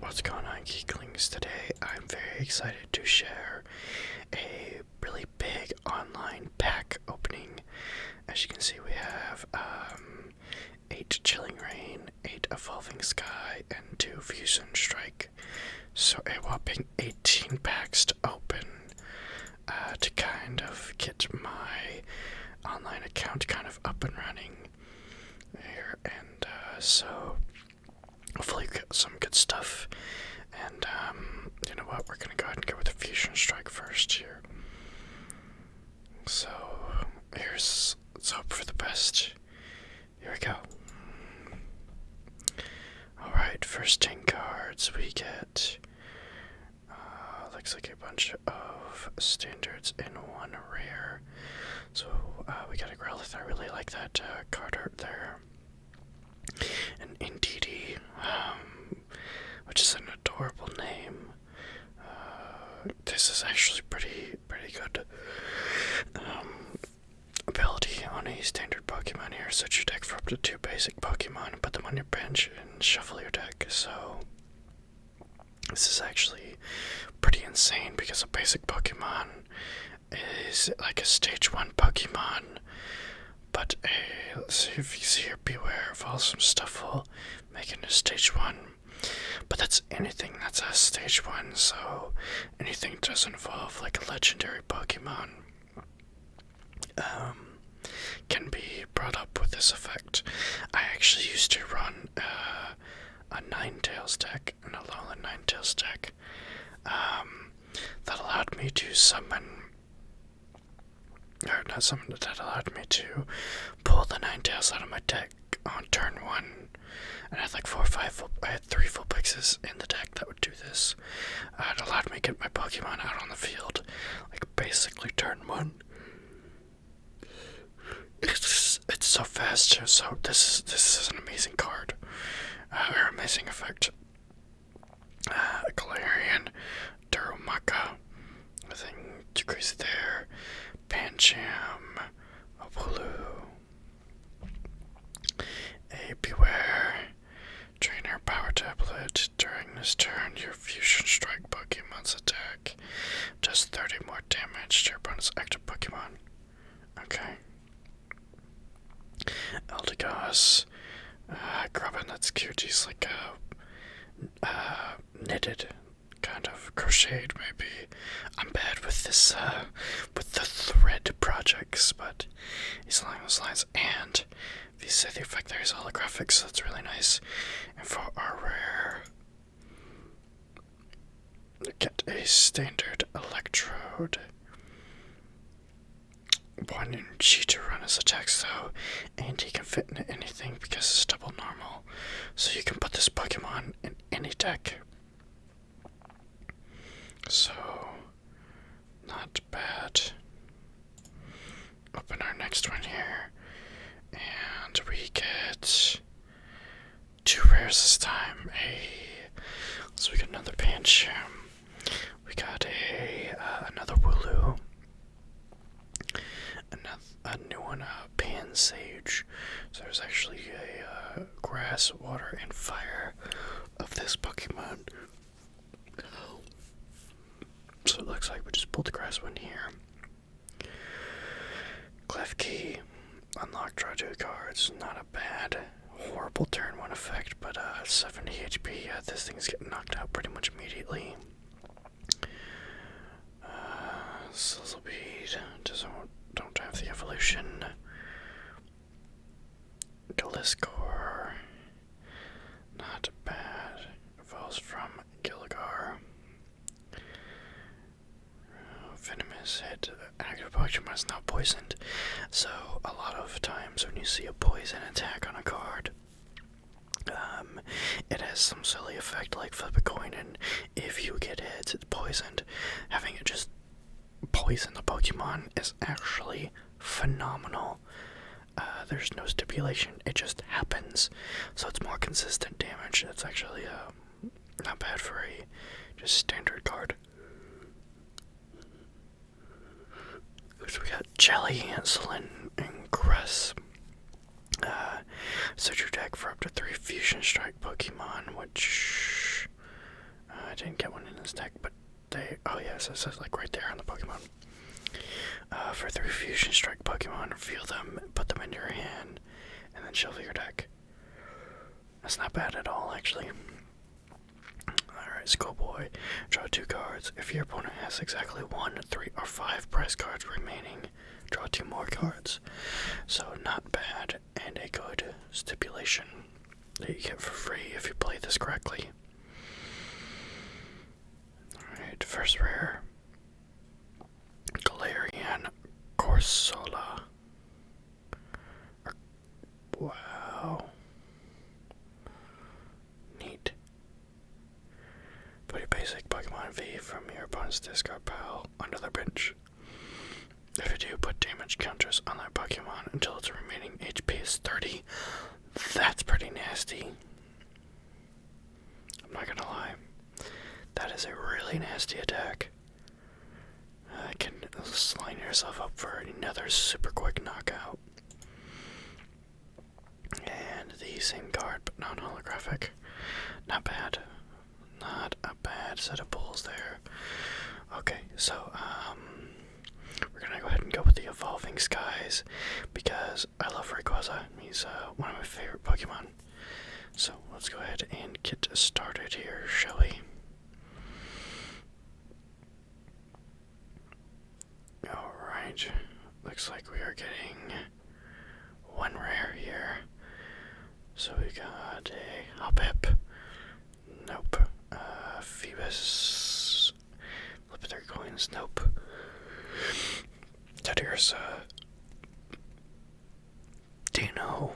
What's going on, Geeklings? Today I'm very excited to share a really big online pack opening. As you can see, we have 8 Chilling Rain, 8 Evolving Sky, and 2 Fusion Strike. So a whopping 18 packs to open to kind of get my online account kind of up and running here. And so hopefully get some good stuff. And you know what, we're gonna go ahead and go with the Fusion Strike first here. So let's hope for the best. Here we go. Alright, first 10 cards we get looks like a bunch of standards and 1 rare. So we got a Growlithe. I really like that card art there. And Indeedee, which is an adorable name. This is actually pretty good ability on a standard Pokemon here. Set your deck for up to 2 basic Pokemon and put them on your bench and shuffle your deck. So this is actually pretty insane because a basic Pokemon is like a stage 1 Pokemon. But let's see if you see here, Beware of Awesome Stuff will make it a stage 1. But that's anything that's a stage 1, so anything that doesn't involve like a legendary Pokemon can be brought up with this effect. I actually used to run a Ninetales deck, an Alolan Ninetales deck, that allowed me to that allowed me to pull the Ninetales out of my deck on turn 1. And I had like 4 or 5 I had 3 full pixes in the deck that would do this. It allowed me to get my Pokemon out on the field, like basically turn 1. It's so fast, so this is an amazing card, or amazing effect. Glarian, Darumaka, nothing too crazy there. Pancham, Apulu, a Beware, Trainer Power Tablet. During this turn, your Fusion Strike Pokemon's attack does 30 more damage to your bonus active Pokemon. Okay. Eldegoss, Grubbin, that's cute. He's like knitted, kind of crocheted maybe. I'm bad with this, with the thread projects, but he's along those lines. And if you say the effect there is holographic, so that's really nice. And for our rare, get a standard Electrode. 1 energy to run his attacks though, and he can fit into anything because it's double normal. So you can put this Pokemon in any deck. So, not bad. Open our next one here, and we get 2 rares this time. So we got another Pancham. We got another Wooloo. A new one, Pansage. So there's actually a grass, water, and fire of this Pokemon. So it looks like we just pulled the grass one here. Klefki, unlock, draw 2 cards. Not a bad, horrible turn 1 effect, but 70 HP. Yeah, this thing's getting knocked out pretty much immediately. Sizzlebead don't have the evolution. Gliscor, not bad. Evolves from Gilligar. Venomous hit. Active Pokemon is not poisoned. So a lot of times when you see a poison attack on a card, it has some silly effect like flip a coin, and if you get hit, it's poisoned. Having it just poison the Pokemon is actually phenomenal. There's no stipulation, it just happens. So it's more consistent damage. That's actually not bad for a just standard card. So we got Jelly, Insulin, and Cress. Search your deck for up to 3 Fusion Strike Pokemon, which didn't get one in this deck, but oh yes, it says like right there on the Pokemon. For 3 Fusion Strike Pokemon, reveal them, put them in your hand, and then shuffle your deck. That's not bad at all, actually. Alright, Schoolboy. Draw 2 cards. If your opponent has exactly 1, 3, or 5 prize cards remaining, draw 2 more cards. So, not bad, and a good stipulation that you get for free if you play this correctly. Alright, first rare. Glarian Corsola. Wow. Neat. Put a basic Pokemon V from your opponent's discard pile under their bench. If you do, put damage counters on that Pokemon until its remaining HP is 30. That's pretty nasty. I'm not gonna lie. That is a really nasty attack. Can line yourself up for another super quick knockout. And the same card, but non-holographic. Not bad. Not a bad set of pulls there. Okay, so, we're gonna go ahead and go with the Evolving Skies, because I love Rayquaza. He's, one of my favorite Pokemon. So, let's go ahead and get started here, shall we? Alright, looks like we are getting one rare here. So we got a Hoppip. Nope. Phoebus. Flip 3 coins. Nope. Darius. Dino.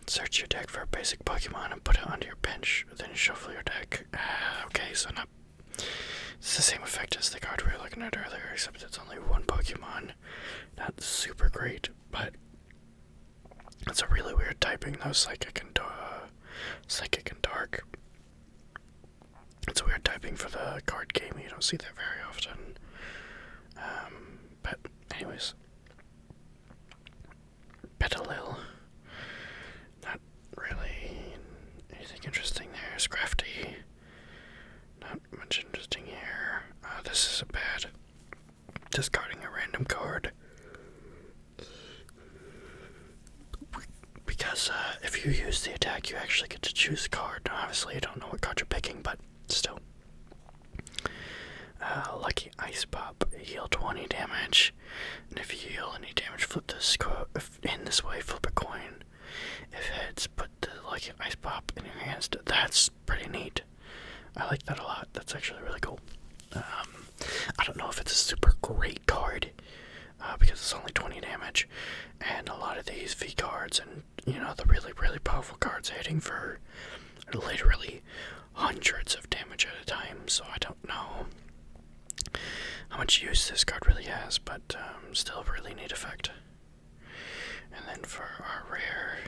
Search your deck for a basic Pokemon and put it onto your bench. Then shuffle your deck. Okay, so not. It's the same effect as the card we were looking at earlier, except it's only one Pokemon. Not super great, but it's a really weird typing though, Psychic and Dark. It's a weird typing for the card game. You don't see that very often. But anyways, Petalil. Not really anything interesting there. Scrafty. Not much interesting here. This is a bad. Discarding a random card. Because if you use the attack, you actually get to choose a card. Now, obviously, you don't know what card you're picking, but still. Lucky Ice Pop. Heal 20 damage. And if you heal any damage, flip this in this way, flip a coin. If heads, put the Lucky Ice Pop in your hands. That's pretty neat. I like that a lot. That's actually really cool. I don't know if it's a super great card, because it's only 20 damage, and a lot of these V cards and, the really, really powerful cards hitting for literally hundreds of damage at a time, so I don't know how much use this card really has, but still a really neat effect. And then for our rare,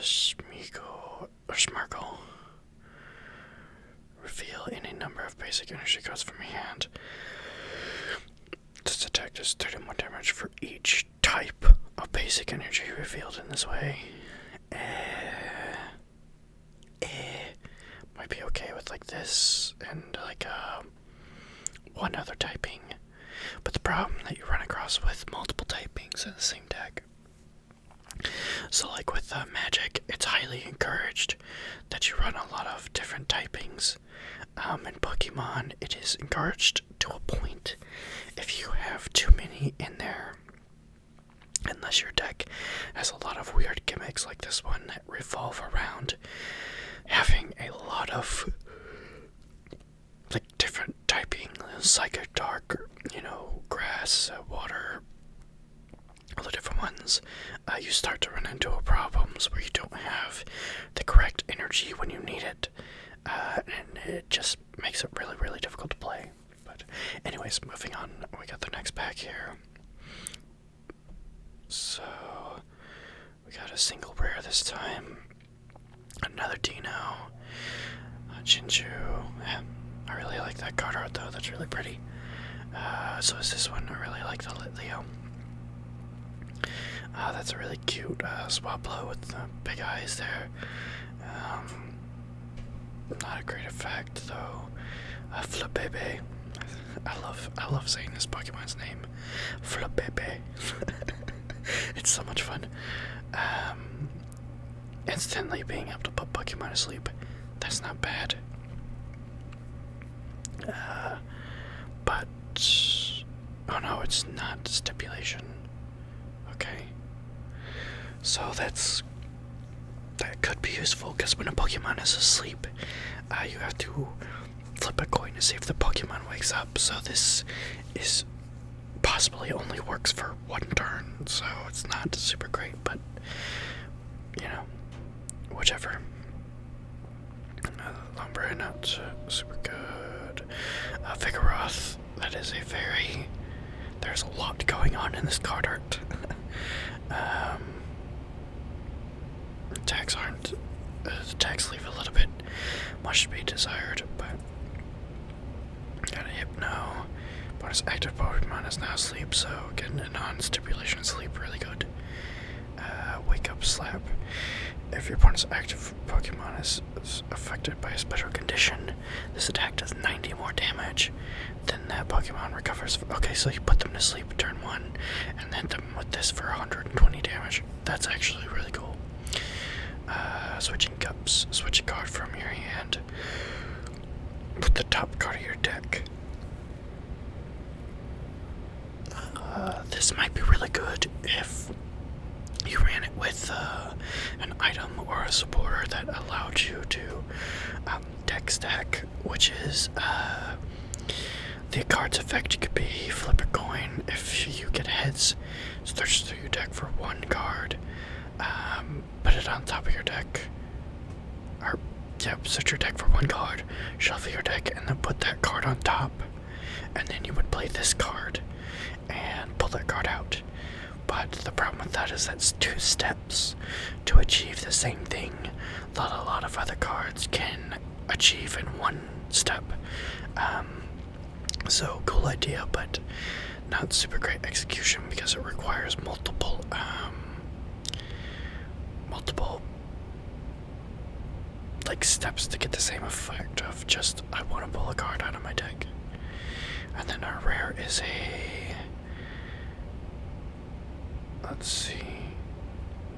Smirkle. Reveal any number of basic energy cards from your hand. This attack does 30 more damage for each type of basic energy revealed in this way. Might be okay with like this and like one other typing. But the problem that you run across with multiple typings in the same deck. So like with Magic, it's highly encouraged that you run a lot of different typings. In Pokemon, it is encouraged to a point. If you have too many in there, unless your deck has a lot of weird gimmicks like this one that revolve around having a lot of like different typing, Psychic, Dark, Grass, Water, all the different ones, you start to run into problems where you don't have the correct energy when you need it, and it just makes it really, really difficult to play. But anyways, moving on, we got the next pack here. So, we got a single rare this time, another Dino, Jinju. I really like that card art though, that's really pretty. So is this one. I really like the Litleo. That's a really cute Swablu with the big eyes there. Not a great effect though. Flabebe. I love saying this Pokemon's name. Flabebe. It's so much fun. Instantly being able to put Pokemon to sleep. That's not bad. But oh no, it's not stipulation. Okay. So that could be useful, because when a Pokemon is asleep, you have to flip a coin to see if the Pokemon wakes up. So this is possibly only works for one turn, so it's not super great, but you know, whichever. Lumber, not super good. Vigoroth, that is there's a lot going on in this card art. The tags leave a little bit much to be desired, but got a Hypno. Bonus active Pokemon is now asleep, so getting a non-stipulation sleep really good. Wake up slap. If your opponent's active Pokemon is affected by a special condition, this attack does 90 more damage. Then that Pokemon recovers. Okay, so you put them to sleep turn 1, and then them with this for 120 damage. That's actually really cool. Switching cups. Switch a card from your hand. Put the top card of your deck. This might be really good if you ran it with an item or a supporter that allowed you to deck stack, which is the card's effect could be flip a coin. If you get heads, search through your deck for one card, put it on top of your deck, or search your deck for one card, shuffle your deck, and then put that card on top, and then you would play this card and pull that card out. But the problem with that is that's 2 steps to achieve the same thing that a lot of other cards can achieve in 1 step. So cool idea, but not super great execution because it requires multiple like steps to get the same effect of just I want to pull a card out of my deck. And then our rare is let's see,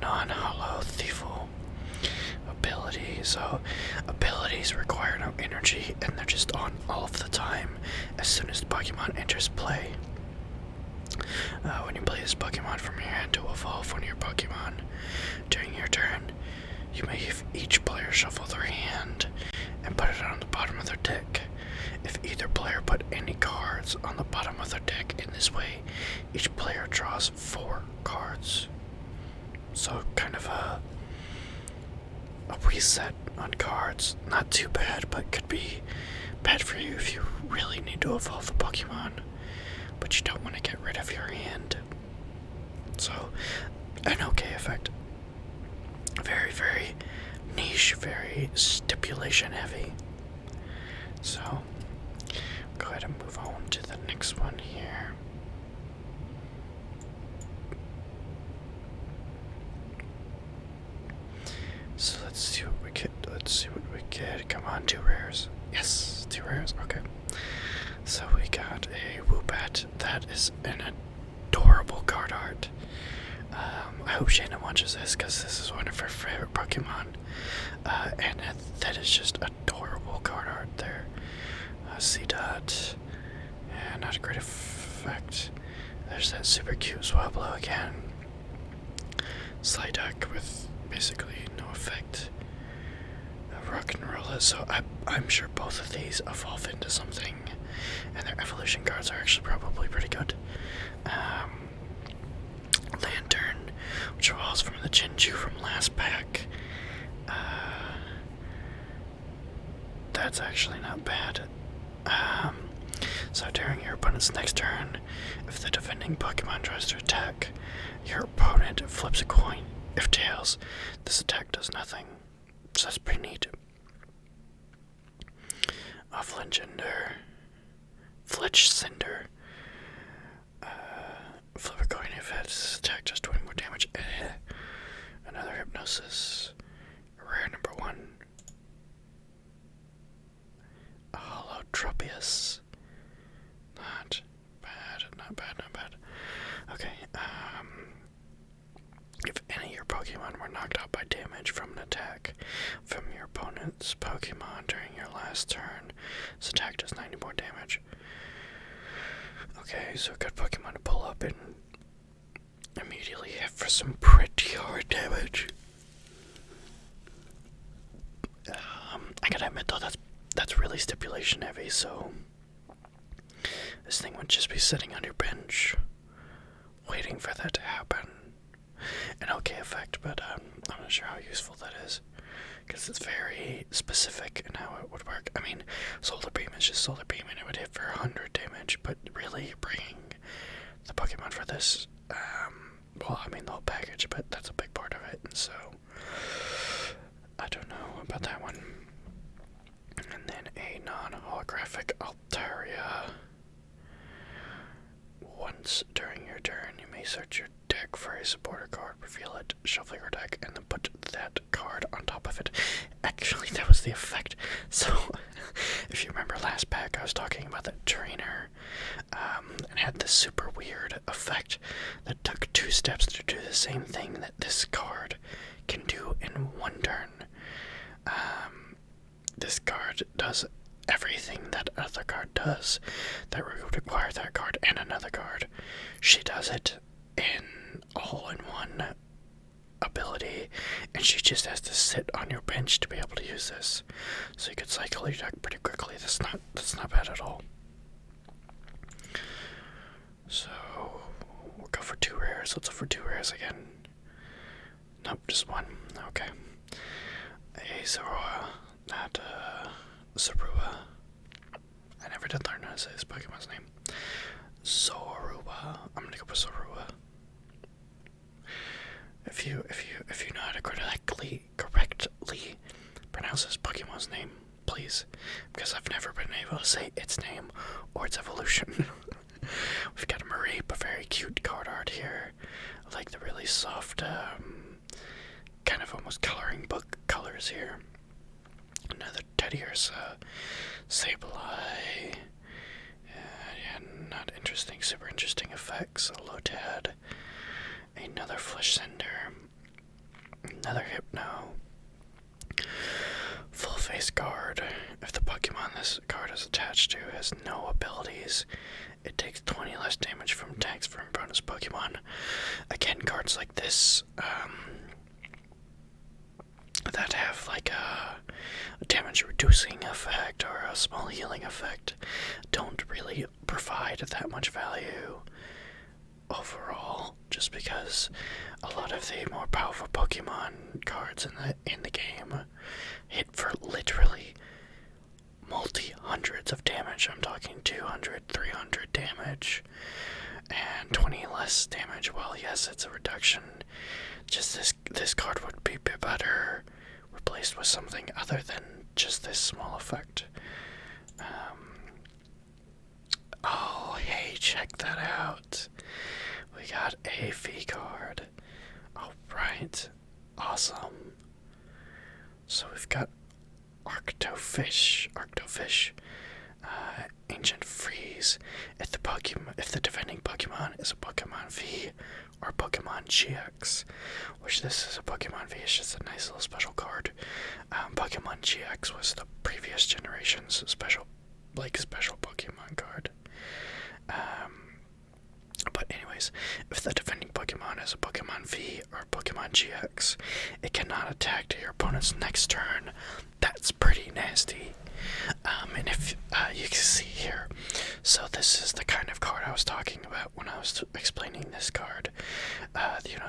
non-hollow thieful ability. So abilities require no energy and they're just on all of the time as soon as the Pokemon enters play. When you play this Pokemon from your hand to evolve one of your Pokemon during your turn, you may have each player shuffle their hand and put it on the bottom of their deck. If either player put any cards on the bottom of their deck in this way, each player draws 4 cards. So kind of a reset on cards. Not too bad, but could be bad for you if you really need to evolve a Pokemon, but you don't want to get rid of your hand. So, an okay effect. Very, very niche, very stipulation heavy. So, go ahead and move on to the next one here. So let's see what we get. Come on, 2 rares. Yes, 2 rares. Okay. So we got a Woobat. That is an adorable card art. I hope Shannon watches this because this is one of her favorite Pokemon. And that is just adorable card art there. C-Dot. Yeah, not a great effect. There's that super cute Swablu again. Psyduck with basically no effect. Rock'n'Rolla. So I'm sure both of these evolve into something. And their evolution cards are actually probably pretty good. Lantern, which evolves from the Chinchou from last pack. That's actually not bad. So during your opponent's next turn, if the defending Pokemon tries to attack, your opponent flips a coin. If tails, this attack does nothing. So that's pretty neat. Fletch Cinder. Flip a coin if this attack does 20 more damage. Another Hypnosis. Rare number 1. Tropius. Not bad, not bad, not bad. Okay, if any of your Pokemon were knocked out by damage from an attack from your opponent's Pokemon during your last turn, this attack does 90 more damage. Okay, so a good Pokemon to pull up and immediately hit for some pretty hard damage. I gotta admit though, that's really stipulation heavy, so this thing would just be sitting on your bench, waiting for that to happen. An okay effect, but I'm not sure how useful that is, because it's very specific in how it would work. I mean, Solar Beam is just Solar Beam, and it would hit for 100 damage, but really you're bringing the Pokemon for this, well, I mean the whole package, but that's a big part of it, and so I don't know about that one. And then a non-holographic Altaria. Once during your turn, you may search your deck for a supporter card, reveal it, shuffle your deck, and then put that card on top of it. Actually, that was the effect. So, if you remember last pack, I was talking about that trainer, and had this super weird effect that took 2 steps to do the same thing that this card can do in one turn. This card does everything that other card does that would require that card and another card. She does it in all-in-one ability, and she just has to sit on your bench to be able to use this. So you could cycle your deck pretty quickly. That's not bad at all. So we'll go for 2 rares. Let's go for 2 rares again. Nope, just 1. Okay. A Zorua, not Zorua. I never did learn how to say this Pokemon's name. Zorua. I'm gonna go with Zorua. If you know how to correctly pronounce this Pokemon's name, please, because I've never been able to say its name or its evolution. We've got a Mareep, a very cute card art here. I like the really soft, kind of almost coloring book colors here. Another Teddiursa, Sableye, yeah, not interesting, super interesting effects. A Lotad, another Flesh Cinder, another Hypno, Full Face Guard. If the Pokemon this card is attached to has no abilities, it takes 20 less damage from attacks from bonus Pokemon. Again, cards like this, that have like a damage reducing effect or a small healing effect don't really provide that much value overall, just because a lot of the more powerful Pokemon cards in the game hit for literally multi-hundreds of damage. I'm talking 200, 300 damage and 20 less damage. Well, yes, it's a reduction. Just this card would be better replaced with something other than just this small effect. Oh, hey, check that out. We got a V card. Alright, awesome. So we've got Arctofish, Ancient Freeze. If the defending Pokemon is a Pokemon V or Pokemon GX, which this is a Pokemon V, it's just a nice little special card. Pokemon GX was the previous generation's special Pokemon card. But anyways, if the defending Pokemon is a Pokemon V or Pokemon GX, it cannot attack to your opponent's next turn. That's pretty nasty. And if you can see here, so this is the kind of card I was talking about when I was explaining this card.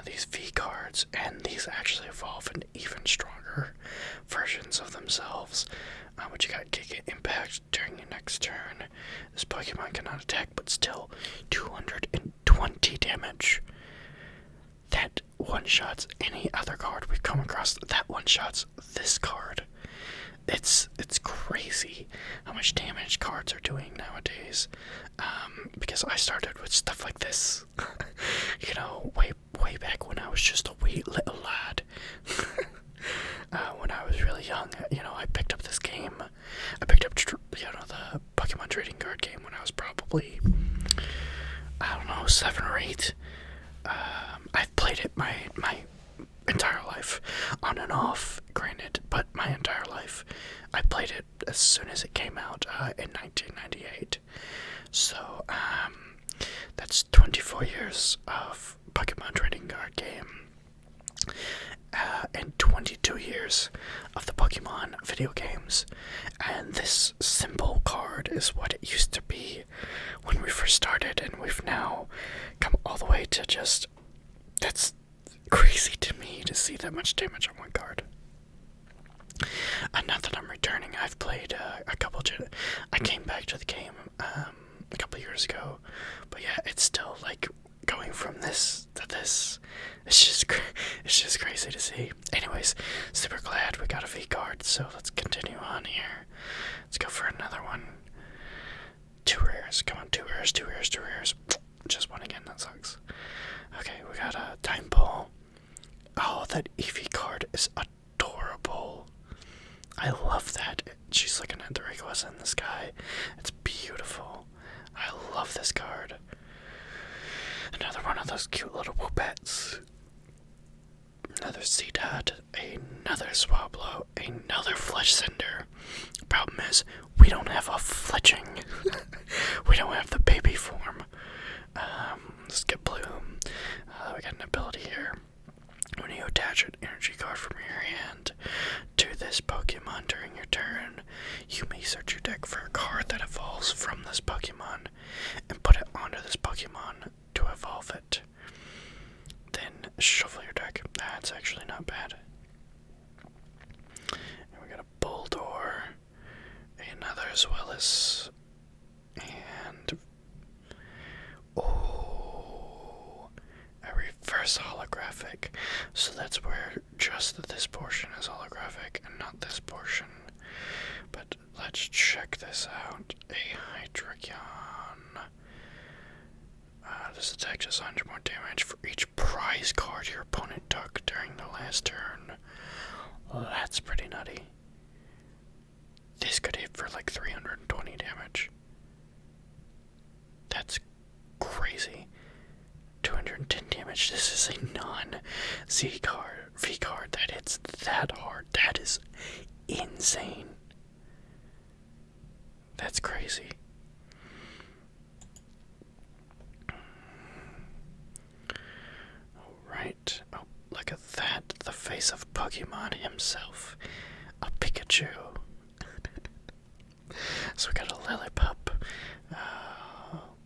These V cards, and these actually evolve into even stronger versions of themselves. But you got Giga Impact during your next turn. This Pokemon cannot attack, but still 220 damage. That one-shots any other card we've come across. That one-shots this card. It's crazy how much damage cards are doing nowadays. Because I started with stuff like this, way back when I was just a wee little lad. When I was really young, I picked up this game. I picked up, the trading card game when I was probably, I don't know, 7 or 8. I've played it my entire life, on and off, granted, but my entire life. I played it as soon as it came out in 1998. So, that's 24 years of Pokemon trading card game. And 22 years of the Pokemon video games. And this symbol card is what it used to be when we first started, and we've now come all the way to just... That's crazy to me to see that much damage on one card. Not that I'm returning. I've played a couple... I came back to the game a couple years ago. But yeah, it's still like going from this to this. It's just crazy to see. Anyways, super glad we got a V card, so let's continue on here. Let's go for another one. 2 rares. Come on, 2 rares, 2 rares, 2 rares. Just one again, that sucks. Okay, we got a time pull. Oh, that Eevee card is adorable. I love that. She's looking at the Rayquaza in the sky. It's beautiful. I love this card. Another one of those cute little Whoopets. Another Seedot, another Swablu, another Flesh Cinder. Problem is, we don't have a fletching. We don't have the baby form. Let's get Bloom. We got an ability here. When you attach an energy card from your hand to this Pokemon during your turn, you may search your deck for a card that evolves from this Pokemon and put it onto this Pokemon to evolve it. Then shuffle your deck. That's actually not bad. And we got a Bulldor, another as well as, and a reverse holographic. So that's where just this portion is holographic and not this portion. But let's check this out. A Hydreigon. This attack does 100 more damage for each prize card your opponent took during the last turn. Well, that's pretty nutty. This could hit for like 320 damage. That's crazy. 210 damage. This is a non-Z card, V card that hits that hard. That is insane. That's crazy. Alright. Oh, look at that. The face of Pokemon himself. A Pikachu. So we got a Lillipup.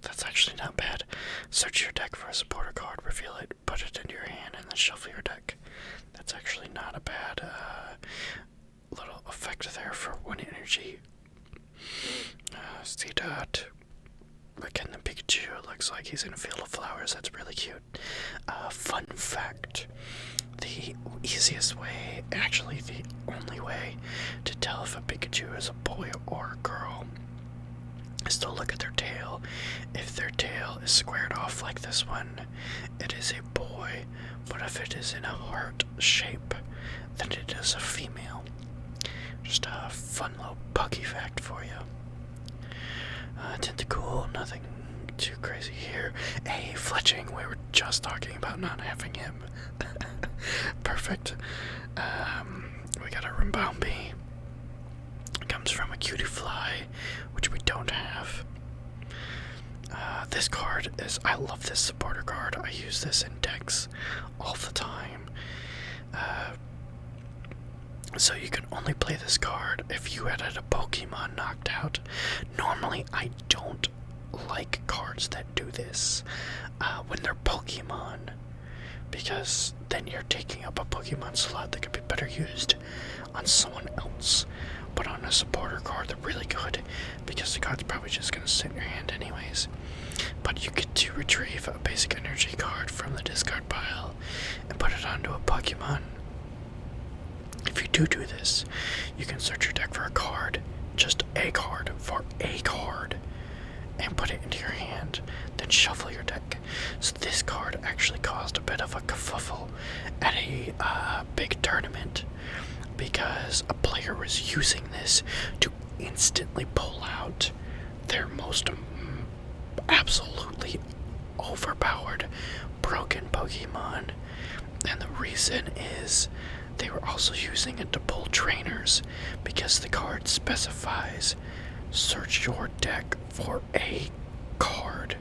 That's actually not bad. Search your deck for a supporter card, reveal it, put it into your hand, and then shuffle your deck. That's actually not a bad little effect there for 1 energy. Seedot. Again, the Pikachu looks like he's in a field of flowers. That's really cute. Fun fact. The easiest way, actually the only way, to tell if a Pikachu is a boy or a girl is to look at their tail. If their tail is squared off like this one, it is a boy, but if it is in a heart shape, then it is a female. Just a fun little Pokey fact for you. Tentacool, nothing too crazy here. Hey, Fletching, we were just talking about not having him. Perfect. We got a Rimbombi. Comes from a Cutie Fly, which we don't have. This card is, I love this supporter card. I use this in decks all the time. So you can only play this card if you had a Pokemon knocked out. Normally, I don't like cards that do this when they're Pokemon, because then you're taking up a Pokemon slot that could be better used on someone else. But on a supporter card, they're really good, because the card's probably just going to sit in your hand anyways. But you get to retrieve a basic energy card from the discard pile and put it onto a Pokemon. If you do this, you can search your deck for a card, just a card, for a card, and put it into your hand, then shuffle your deck. So this card actually caused a bit of a kerfuffle at a big tournament, because a player was using this to instantly pull out their most absolutely overpowered broken Pokemon. And the reason is they were also using it to pull trainers because the card specifies search your deck for a card.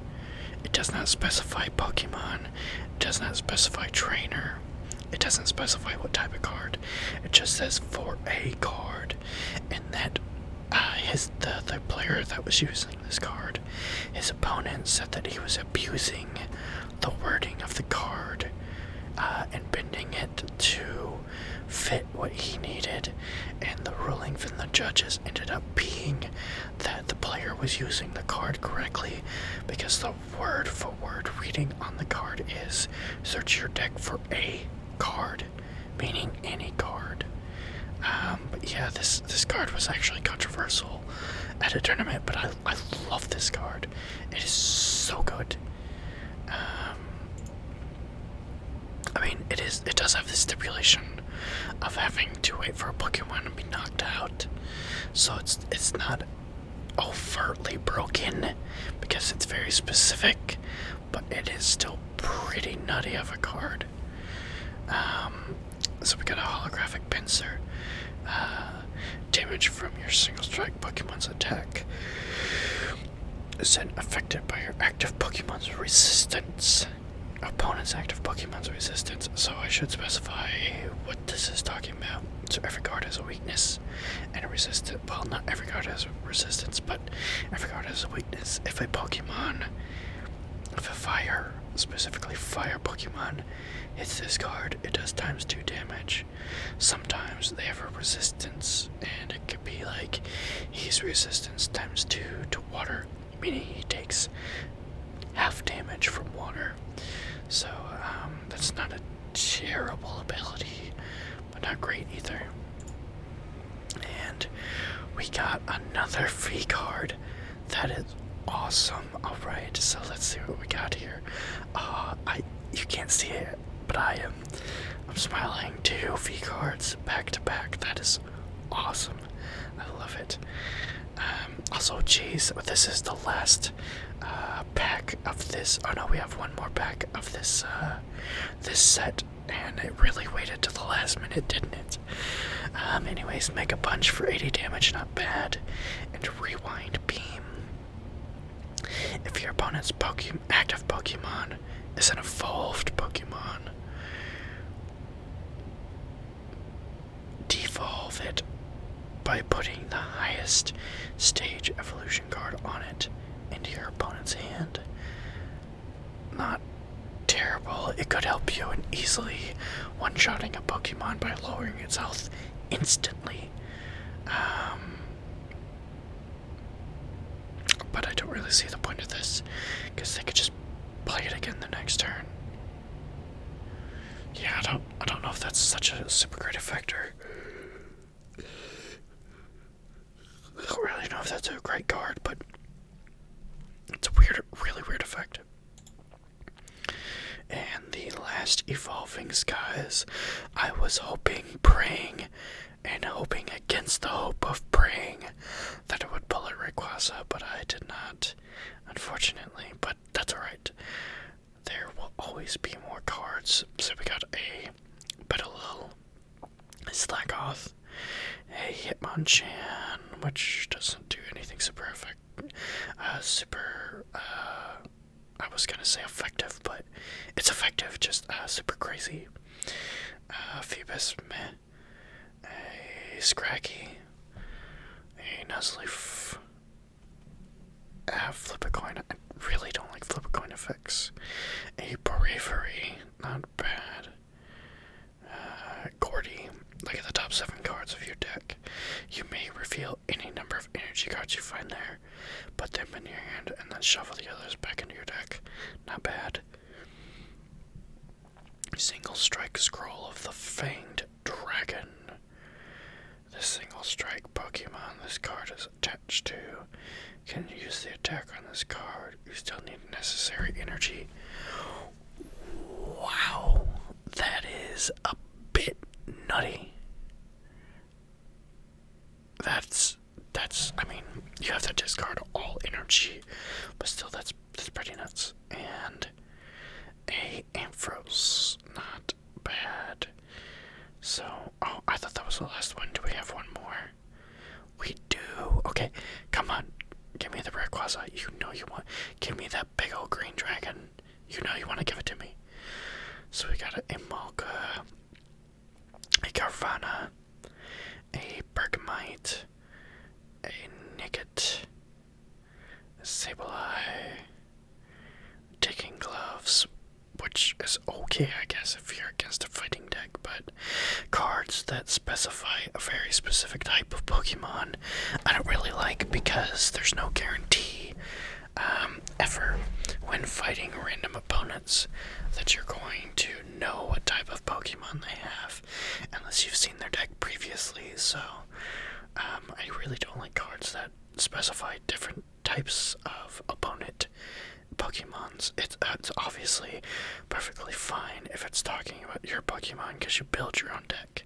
It does not specify Pokemon. It does not specify trainer. It doesn't specify what type of card. It just says for a card. And that the player that was using this card, his opponent said that he was abusing the wording of the card and bending it to fit what he needed, and the ruling from the judges ended up being that the player was using the card correctly because the word for word reading on the card is search your deck for a card, meaning any card. But yeah, this card was actually controversial at a tournament, but I love this card. It is so good. I mean, it does have the stipulation of having to wait for a Pokemon to be knocked out, so it's not overtly broken because it's very specific, but it is still pretty nutty of a card. So we got a holographic pincer. Damage from your single strike Pokemon's attack is then affected by your active Pokemon's resistance. Opponent's active Pokemon's resistance. So I should specify what this is talking about. So every card has a weakness and a resistance. Well, not every card has a resistance, but every card has a weakness. If a fire, specifically fire Pokemon, hits this card, it does ×2 damage. Sometimes they have a resistance, and it could be like he's resistance ×2 to water, meaning he takes half damage from water. So that's not a terrible ability, but not great either. And we got another V card that is awesome. Alright, so let's see what we got here. You can't see it, but I'm smiling. 2 V cards back to back. That is awesome. I love it. Also, geez, this is the last pack of this. Oh no, we have one more pack of this set, and it really waited to the last minute, didn't it? Anyways, Mega Punch for 80 damage, not bad. And Rewind Beam. If your opponent's active Pokemon is an evolved Pokemon, devolve it by putting the highest stage evolution card on it into your opponent's hand. Not terrible. It could help you in easily one-shotting a Pokemon by lowering its health instantly. But I don't really see the point of this, because they could just play it again the next turn. Yeah, I don't know if that's such a super great effect, or I don't really know if that's a great card, but it's a really weird effect. And the last Evolving Skies, I was praying against the hope of praying that it would pull a Rayquaza, but I did not, unfortunately, but that's alright. There will always be more cards. So we got a Petalil, a Slackoth, a Hitmonchan, which doesn't do anything super effective. I was gonna say effective, but it's effective, just super crazy. Phoebus, meh. A Scraggy, a Nuzleaf, Flip a Coin. I really don't like Flip a Coin effects. A Bravery, not bad. Gordy. Look at the top 7 cards of your deck. You may reveal any number of energy cards you find there, put them in your hand, and then shuffle the others back into your deck. Not bad. Single Strike Scroll of the Fanged Dragon. The single strike Pokemon this card is attached to can use the attack on this card. You still need necessary energy. Wow, that is a bit nutty. I mean, you have to discard all energy, but still, that's pretty nuts. And a Ampharos, not bad. So, oh, I thought that was the last one. Do we have one more? We do. Okay, come on. Give me the Rayquaza. You know you want. Give me that big old green dragon. You know you want to give it to me. So we got a Malka, a Carvana, a Bergamite, a Nickit, a Sableye, Digging Gloves, which is okay, I guess, if you're against a fighting deck, but cards that specify a very specific type of Pokemon, I don't really like, because there's no guarantee, ever, when fighting random opponents, that you're going to know what type of Pokemon they have, unless you've seen their deck previously. So, I really don't like cards that specify different types of opponent Pokemons. It's obviously perfectly fine if it's talking about your Pokemon because you build your own deck,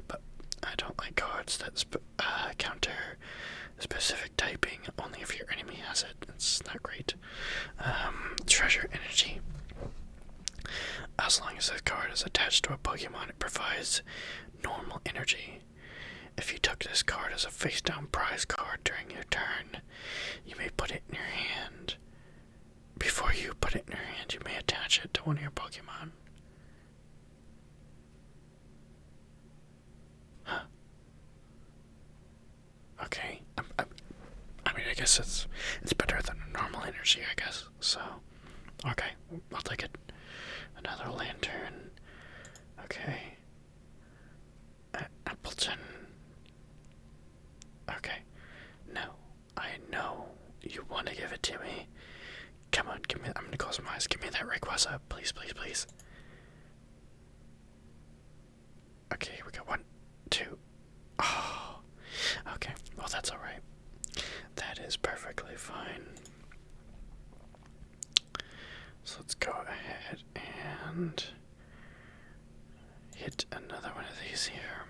but I don't like cards that counter specific typing only if your enemy has it. It's not great. Treasure Energy. As long as this card is attached to a Pokemon, it provides normal energy. If you took this card as a face-down prize card during your turn, you may put it in your hand. Before you put it in your hand, you may attach it to one of your Pokemon. Huh. Okay. I mean, I guess it's better than normal energy, I guess. So, okay, I'll take it. Another lantern. Okay. Appleton. Okay. No, I know you want to give it to me. Come on, give me. I'm gonna close my eyes. Give me that Rayquaza, please, please, please. Okay, we got 1, 2. Oh, okay. Well, that's all right. That is perfectly fine. So let's go ahead and hit another one of these here.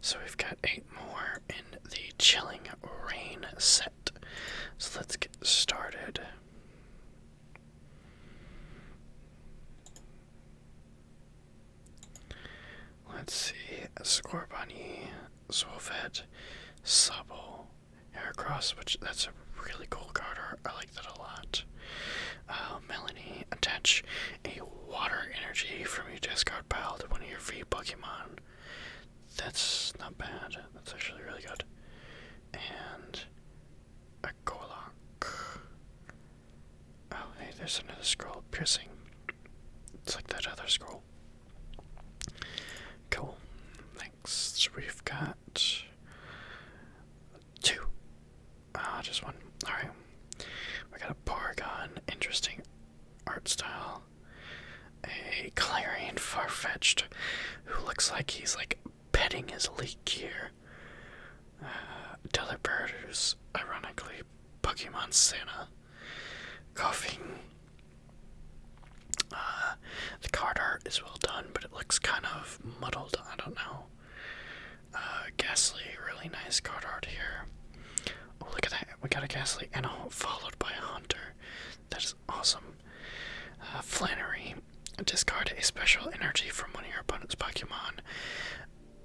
So we've got 8 more in the Chilling Rain set. So let's get started. Let's see. Scorbunny, Swavet, Sobble, Heracross, which that's a really cool card art. I like that a lot. Melanie, attach a water energy from your discard pile to one of your V Pokemon. That's not bad. That's actually really good. And a Golok. Oh, hey, there's another scroll. Piercing. It's like that other scroll. Cool. Next, we've got 2. Just 1. Alright. We got a Porygon. Interesting art style. A Glarian Farfetch'd, who looks like he's like petting his leak here. Delibird, who's ironically Pokemon Santa. Coughing. The card art is well done, but it looks kind of muddled. I don't know. Ghastly, really nice card art here. Oh, look at that. We got a Ghastly and followed by a Hunter. That is awesome. Flannery. Discard a special energy from one of your opponent's Pokemon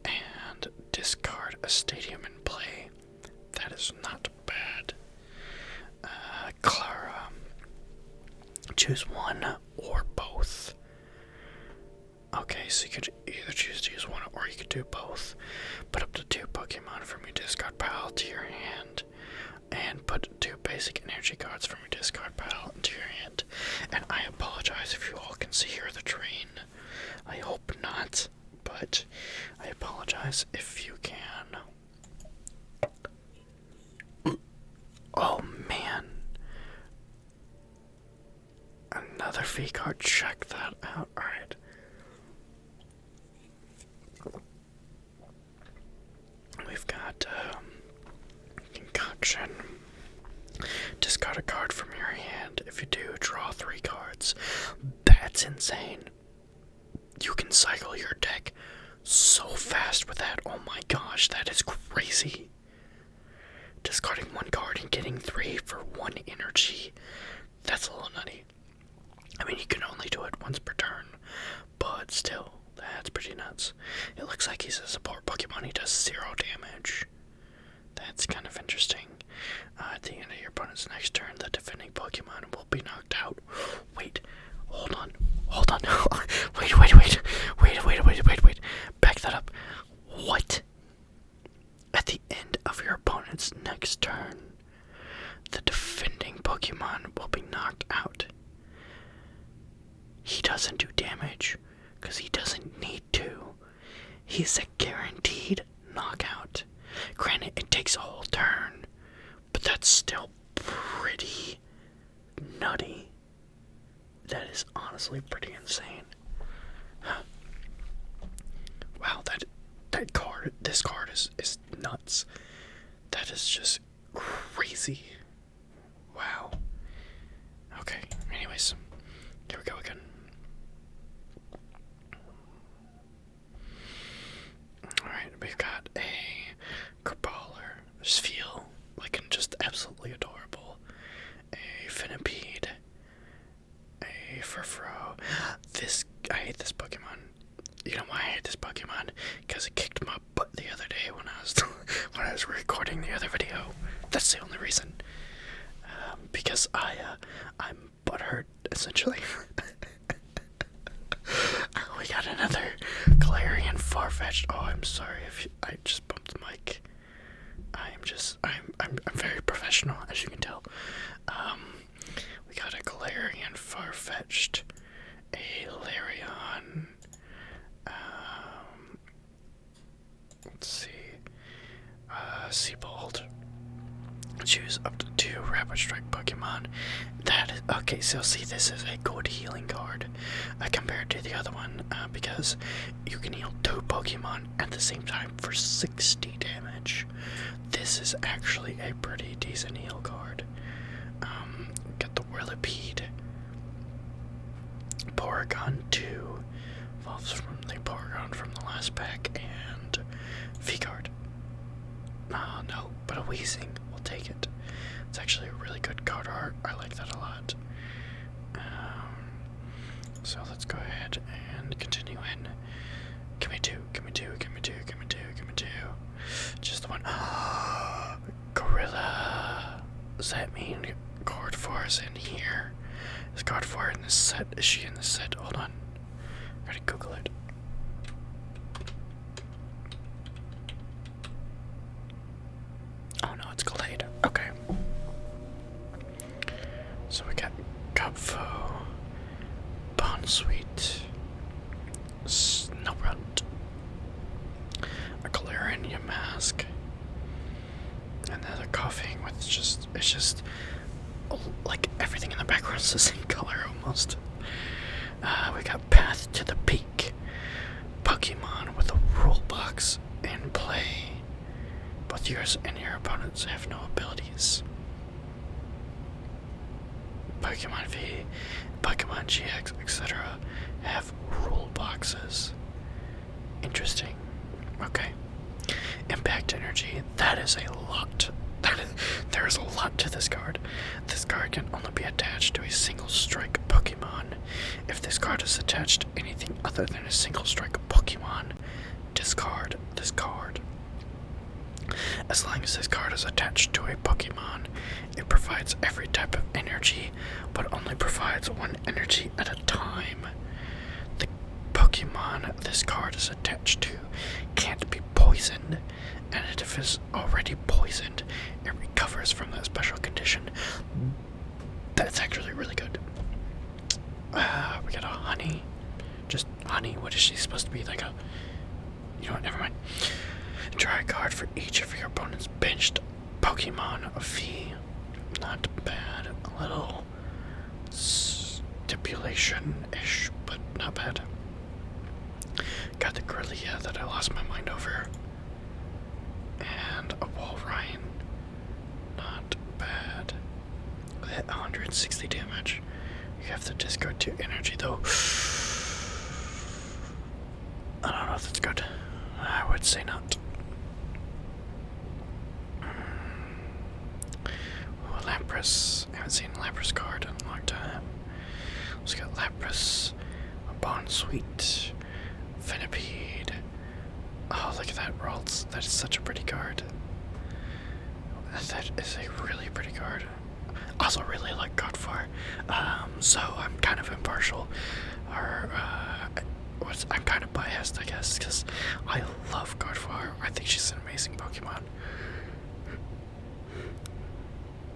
and discard a stadium in play. That is not bad. Clara. Choose one or both. Okay, so you could either choose to use one or you could do both. Put up to 2 Pokemon from your discard pile to your hand. And put 2 basic energy cards from your discard pile into your hand. And I apologize if you all can hear the train. I hope not, but I apologize if you can. Oh man. Another V card, check that out. Alright. We've got Concoction. Discard a card from your hand. If you do, draw 3 cards. That's insane. You can cycle your deck so fast with that. Oh my gosh, that is crazy. Discarding 1 card getting 3 for 1 energy. That's a little nutty. I mean, you can only do it once per turn, but still, that's pretty nuts. It looks like he's a support Pokemon. He does 0 damage. That's kind of interesting. At the end of your opponent's next turn, the defending Pokemon will be knocked out. Wait, hold on. Wait. Back that up. What? At the end of your opponent's next turn, the defending Pokemon will be knocked out. He doesn't do damage, because he doesn't need to. He's a guaranteed knockout. Granted, it takes a whole turn, but that's still pretty nutty. That is honestly pretty insane. Wow, this card is nuts. That is just crazy. Wow. Okay, anyways, here we go again. Alright, we've got a Kerballer, Spheal, just absolutely adorable. A Finipede, a Furfrou. I hate this Pokemon. You know why I hate this Pokemon? Because it kicked my butt the other day when I was recording the other video. That's the only reason. Because I'm butthurt, essentially. We got another Glarian Farfetch'd. Oh, I'm sorry if I just bumped the mic. I'm very professional, as you can tell. We got a Glarian Farfetch'd, a Larion. Let's see. Seabold. Choose up to 2 Rapid Strike Pokemon. Okay, so see, this is a good healing card compared to the other one, because you can heal 2 Pokemon at the same time for 60 damage. This is actually a pretty decent heal card. Got the Whirlipede. Porygon 2 evolves from the Porygon from the last pack, and V-Guard. No, but a Weezing. We'll take it. It's actually a really good card art. I like that a lot. So let's go ahead and continue in. Give me two. Just the one. Gorilla. Does that mean Card 4 is in here? Is Card 4 in this set? Is she in this set? Hold on. I gotta Google it. Oh no, it's Glade. Okay. So we got Cubfo, Bonsweet, Snorunt, a Glarian Yamask, and then they're coughing with it's just like everything in the background is the same color almost. We got Path to the Peak, Pokemon with a rule box in play. Both yours and your opponents have no abilities. Pokemon V, Pokemon GX, etc. have rule boxes. Interesting. Okay. Impact Energy. That is a lot. There is a lot to this card. This card can only be attached to a single strike Pokemon. If this card is attached to anything other than a single strike Pokemon, discard this card. As long as this card is attached to a Pokemon, it provides every type of energy, but only provides 1 energy at a time. The Pokemon this card is attached to can't be poisoned, and if it is already poisoned, it recovers from that special condition. That's actually really good. We got a Honey. Just Honey. What is she supposed to be? Like a... You know what? Never mind. Draw a card for each of your opponent's benched Pokemon of V. Not bad. A little stipulation-ish, but not bad. Got the Corsola that I lost my mind over. And a Walrein. Not bad. Hit 160 damage. You have to discard 2 energy though. I don't know if that's good. I would say not. Lapras. I haven't seen a Lapras card in a long time. So we got Lapras, a Bonsweet, Venipede. Oh, look at that, Ralts. That is such a pretty card. That is a really pretty card. Also really like Godfar. So I'm kind of impartial. I'm kind of biased, I guess, because I love Godfar. I think she's an amazing Pokemon.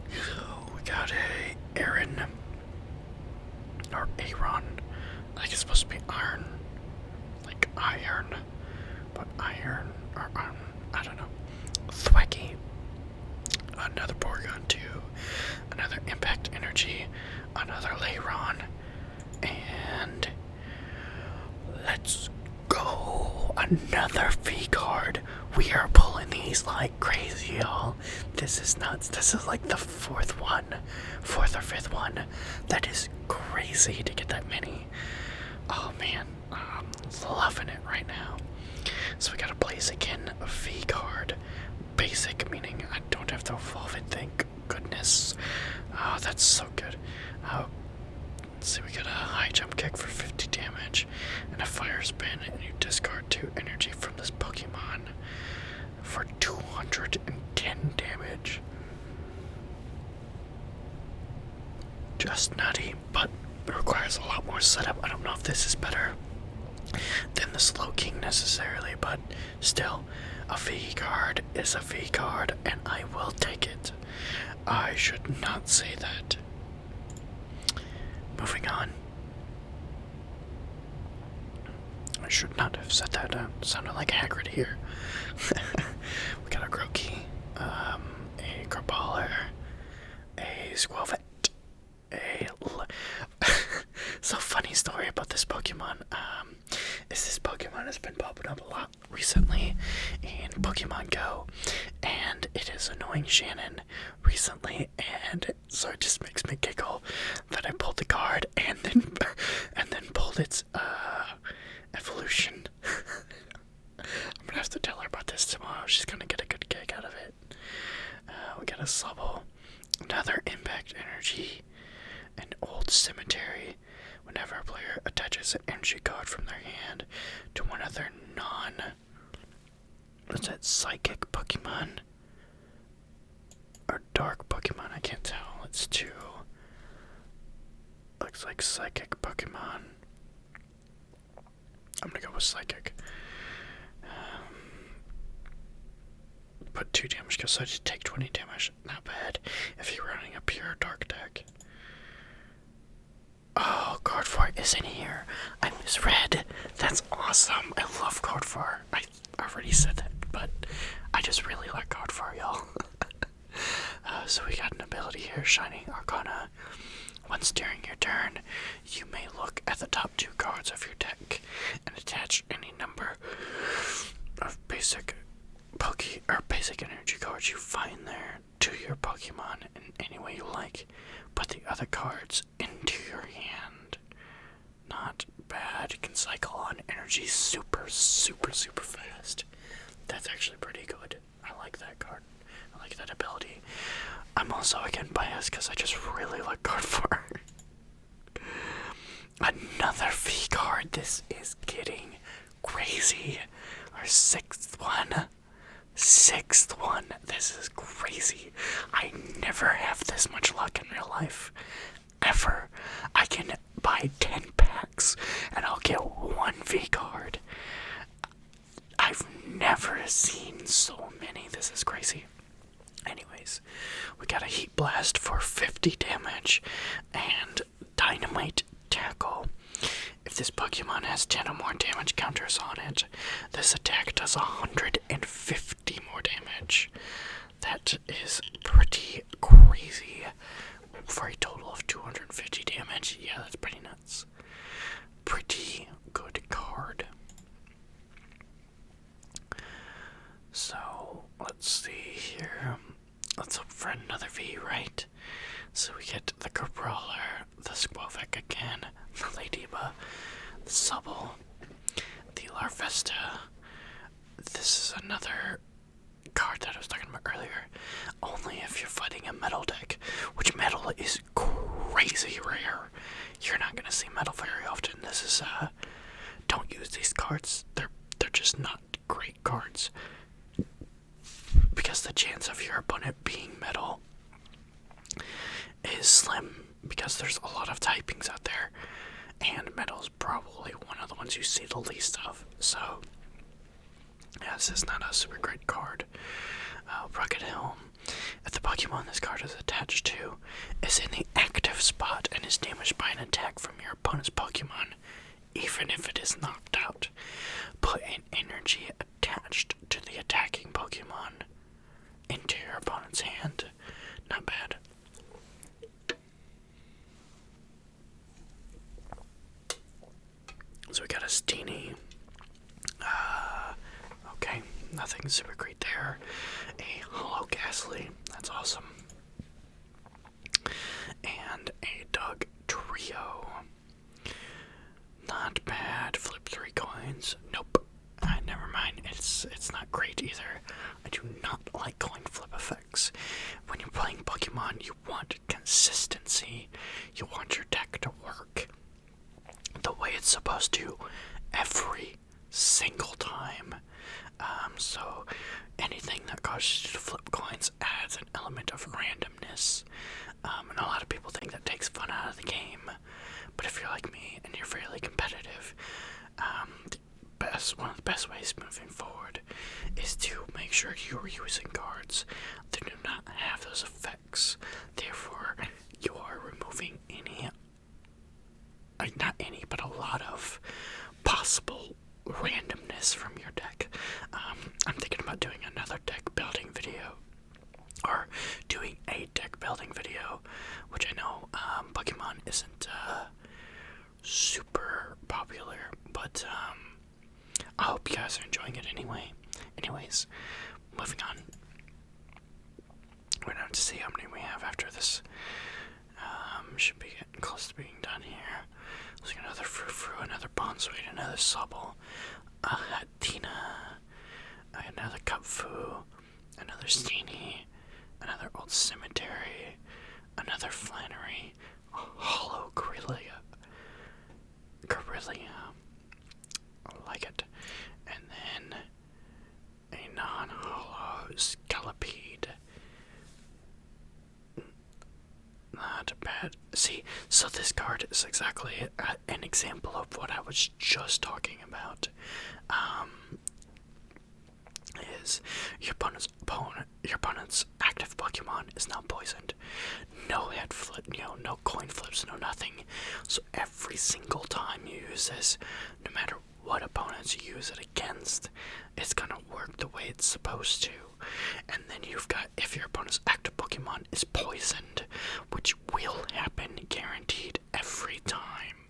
So we got a Aaron. Or Aaron. I think it's supposed to be iron. Like iron. But iron or I don't know. Thwacky. Another Porygon 2. Another Impact Energy. Another Lairon. And let's go. Another V card. We are pulling these like crazy, y'all. This is nuts. This is like the fourth or fifth one. That is crazy to get that many. Oh man, I'm loving it right now. So we got a Blaziken V card. Basic, meaning I don't have to evolve it, thank goodness. Oh, that's so good. Let's see, we got a high jump kick for 50 damage, and a fire spin, and you discard 2 energy from this Pokemon for 210 damage. Just nutty, but it requires a lot more setup. I don't know if this is better than the Slowking necessarily, but still, a V card is a V card, and I will take it. I should not say that. Moving on. I should not have said that. It sounded like Hagrid here. We got a Grookey, a Graballer, a Squelvet, so funny story about this Pokemon, is this Pokemon has been popping up a lot recently in Pokemon Go, and it is annoying Shannon recently, and so it just makes me giggle that I pulled the card and then pulled its evolution. I'm gonna have to tell her about this tomorrow. She's gonna get a good kick out of it. We got a Slubble, another Impact Energy, an Old Cemetery. Whenever a player attaches an energy card from their hand to one of their what's that, psychic Pokemon? Or dark Pokemon, I can't tell. It's 2. Looks like psychic Pokemon. I'm gonna go with psychic. Put 2 damage, so I just take 20 damage. Not bad if you're running a pure dark deck. Oh, Godfar is in here. I misread. That's awesome. I love Godfar. I already said that, but I just really like Godfar, y'all. So we got an ability here, Shining Arcana. Once during your turn, you may look at the top 2 cards of your deck and attach any number of basic energy cards you find there to your Pokemon in any way you like. Put the other cards into your hand. Not bad. You can cycle on energy super fast. That's actually pretty good. I like that card. I like that ability. I'm also again biased because I just really like Godfar. Another V card. This is getting crazy. Our 6th one. This is crazy. I never have this much luck in real life. Ever. I can buy 10 packs and I'll get 1 V card. I've never seen so many. This is crazy. Anyways, we got a Heat Blast for 50 damage and Dynamite Tackle. If this Pokemon has 10 or more damage counters on it, this attack does 150 more damage. That is pretty crazy. For a total of 250 damage. Yeah, that's pretty nuts. Pretty good card. So, let's see here. Let's hope for another V, right? So we get the Corsola, the Squelvet again, the Ladybug, the Subble, the Larvesta. This is another card that I was talking about earlier. Only if you're fighting a metal deck, which ones you see the least of. So, yeah, this is not a super great card. Rugged Helm. If the Pokemon this card is attached to is in the active spot and is damaged by an attack from your opponent's Pokemon, even if it is knocked out, put an energy attached to the attacking Pokemon into your opponent's hand. Not bad. So we got a Steenie. Okay, nothing super great there. A Hollow Ghastly, that's awesome. And a Dug Trio. Not bad. Flip 3 coins. Nope. Never mind. It's not great either. I do not like coin flip effects. When you're playing Pokemon, you want consistency. You want your deck to work the way it's supposed to every single time. So anything that causes you to flip coins adds an element of randomness. And a lot of people think that takes fun out of the game. But if you're like me and you're fairly competitive, one of the best ways moving forward is to make sure you're using cards that do not have those effects. Therefore, you are removing but a lot of possible randomness from your deck. I'm thinking about doing another deck building video, or doing a deck building video, which I know Pokemon isn't super popular, but I hope you guys are enjoying it anyway. Anyways, moving on. We're going to see how many we have after this. Should be getting close to being done here. There's another Frou-Frou, another Bonsweet, another Sobble, a Hatina, another Cupfu, another Steenie, another Old Cemetery, another Flannery, a Hollow Corellia. I like it. And then a non-hollow Scolipede. Not bad. See, so this card is exactly an example of what I was just talking about. Is your opponent's active Pokemon is now poisoned. No head flip, no coin flips, no nothing. So every single time you use this, no matter what opponents you use it against, it's gonna work the way it's supposed to. And then you've got, if your opponent's active Pokemon is poisoned, which will happen guaranteed every time,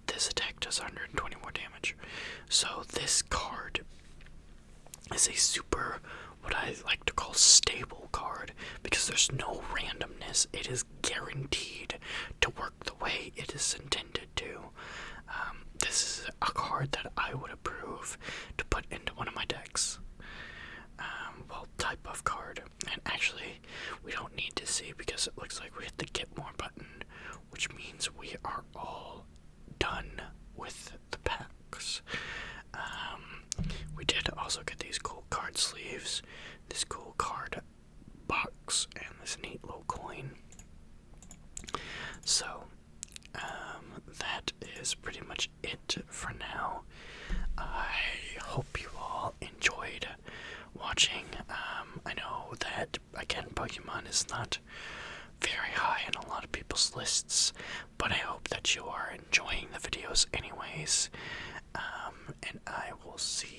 this attack does 120 more damage. So this card is a super, what I like to call stable card, because there's no randomness. It is guaranteed to work the way it is intended to. This is a card that I would approve to put into one of my decks. Type of card. And actually, we don't need to see because it looks like we hit the get more button, which means we are all done with the packs. We did also get these cool card sleeves, this cool card box, and this neat little coin. So, that is pretty much it for now. I hope you all enjoyed watching. I know that, again, Pokemon is not very high in a lot of people's lists, but I hope that you are enjoying the videos anyways. And I will see